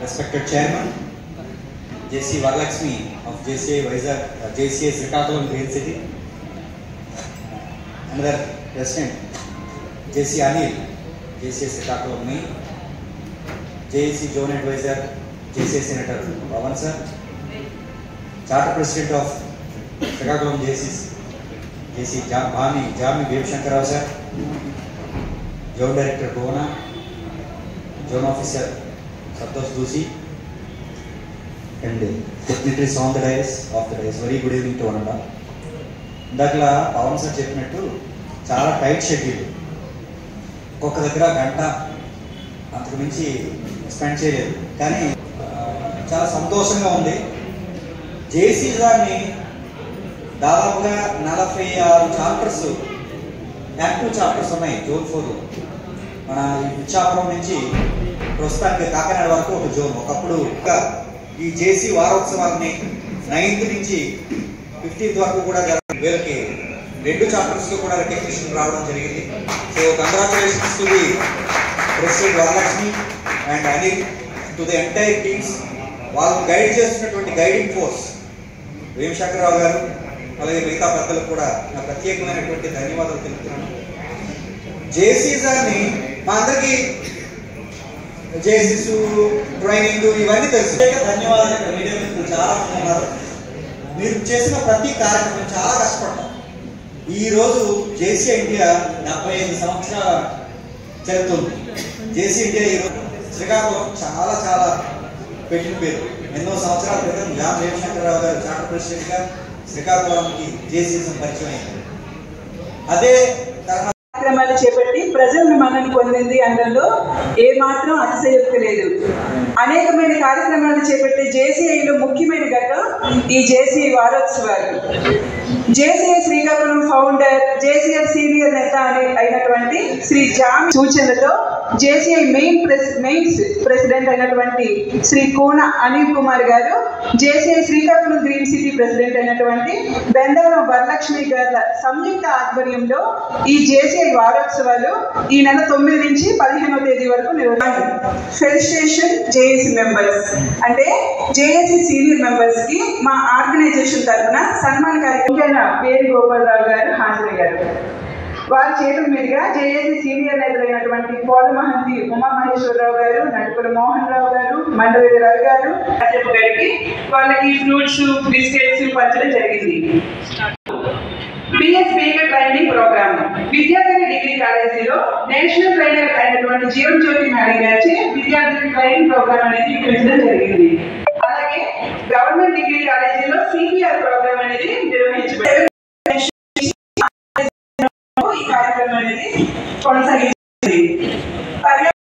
respected chairman, J.C. Varalakshmi of JCI Vizag, JCI Srikakulam Green City, another president, J.C. Anil, JCI Srikakulam Main, JEC Zone Advisor, JCI Senator Pavan sir, Charter President of Srikakulam JC Jami Devshankarao sir, Zone Director Bhuvana, Zone Officer Santosh Doshi, and dignitaries on the dais of the dais. Very good evening to one and all. ఇందాకలా Pawan sir చెప్పినట్టు చాలా tight schedule, ఒక్కొక్క దగ్గర గంట అంతకు మించి spend చేయలేదు. కానీ చాలా సంతోషంగా ఉంది. జేసీ గారిని దాదాపుగా 46 చాప్టర్స్, యాక్టివ్ చాప్టర్స్ ఉన్నాయి జోన్ 4. మన ఇచ్చాపురం నుంచి ప్రస్తుతానికి కాకినాడ వరకు ఒక జోన్. ఒకప్పుడు ఈ జేసీ వారోత్సవాన్ని 9th నుంచి 15th వరకు కూడా వీళ్ళకి 2 చాప్టర్స్ లో కూడా రికగ్నిషన్ రావడం జరిగింది. So congratulations to the president Varalakshmi and Anil, to the entire teams. వాళ్ళని గైడ్ చేస్తున్నటువంటి గైడింగ్ ఫోర్స్ వేమశంకరరావు గారు, అలాగే మిగతా పెద్దలకు కూడా నా ప్రత్యేకమైనటువంటి ధన్యవాదాలు తెలుపుతున్నాను. జేసీ గారిని మా అందరికీ జేసీస్ ట్రైనింగ్ ఇవన్నీ తెలుసు. ధన్యవాదాలు. మీడియా మిత్రులు చాలా మంది ఉన్నారు. మీరు చేసిన ప్రతి కార్యక్రమం చాలా కష్టపడ్డాం. ఈరోజు జేసీ ఇండియా 75 సంవత్సరాల చరిత్ర ఉంది. జేసీ ఇండియా ఈరోజు శ్రీకాకుళం చాలా చాలా పెట్టిన పేరు. ఎన్నో సంవత్సరాల క్రితం జామ్ వేమశంకరరావు గారు చార్టర్ ప్రెసిడెంట్ గా శ్రీకాకుళంకి జేసీసం పరిచయం అయింది. అదే కార్యక్రమాలు చేపట్టి ప్రజలను మన్నన పొందింది అనడంలో ఏమాత్రం అతిశయోక్తి లేదు. అనేకమైన కార్యక్రమాలు చేపట్టే జేసీఐలో ముఖ్యమైన ఘట్టం ఈ జేసీ వారోత్సవాలు. JCI Srikakulam founder, JCI senior నేత అయినటువంటి శ్రీ జామి సూచనలతో జేసీఐ మెయిన్ ప్రెసిడెంట్ అయినటువంటి శ్రీ కూన అనిల్ కుమార్ గారు, JCI Srikakulam green city president అయినటువంటి బెందారం వరలక్ష్మి గారి సంయుక్త ఆధ్వర్యంలో ఈ జేసీఐ వారోత్సవాలు ఈ నెల 9 నుంచి 15వ తేదీ వరకు నిర్వహించారు. ఫెలిసిటేషన్ జేఏసీ మెంబర్స్, అంటే జేఏసీ సీనియర్ మెంబర్స్ కి మా ఆర్గనైజేషన్ తరఫున సన్మాన కార్యక్రమం పేరు గోపాలరావు గారు హాజరయ్యారు. వారి చేతుల మీదుగా జేఏసీ సీనియర్ నేతలైనటువంటి పోలమహంతి ఉమామహేశ్వరరావు గారు, నడుపుల మోహన్ రావు గారు, మండవేది రవి గారు గారికి వాళ్ళకి ఫ్రూట్స్, బిస్కెట్స్ పంచడం జరిగింది. బిఎస్ స్పీకర్ ట్రైనింగ్ ప్రోగ్రామ్ విద్యార్థి డిగ్రీ కాలేజీలో నేషనల్ ట్రైనర్ అయినటువంటి జీవన్ జ్యోతి మేడం గారి విద్యార్థి ట్రైనింగ్ ప్రోగ్రామ్ అనేది పెంచడం జరిగింది. అలాగే గవర్నమెంట్ డిగ్రీ కాలేజీలో సిపిఆర్ ప్రోగ్రామ్ అనేది నిర్వహించబడింది. ఈ కార్యక్రమం అనేది కొనసాగించింది.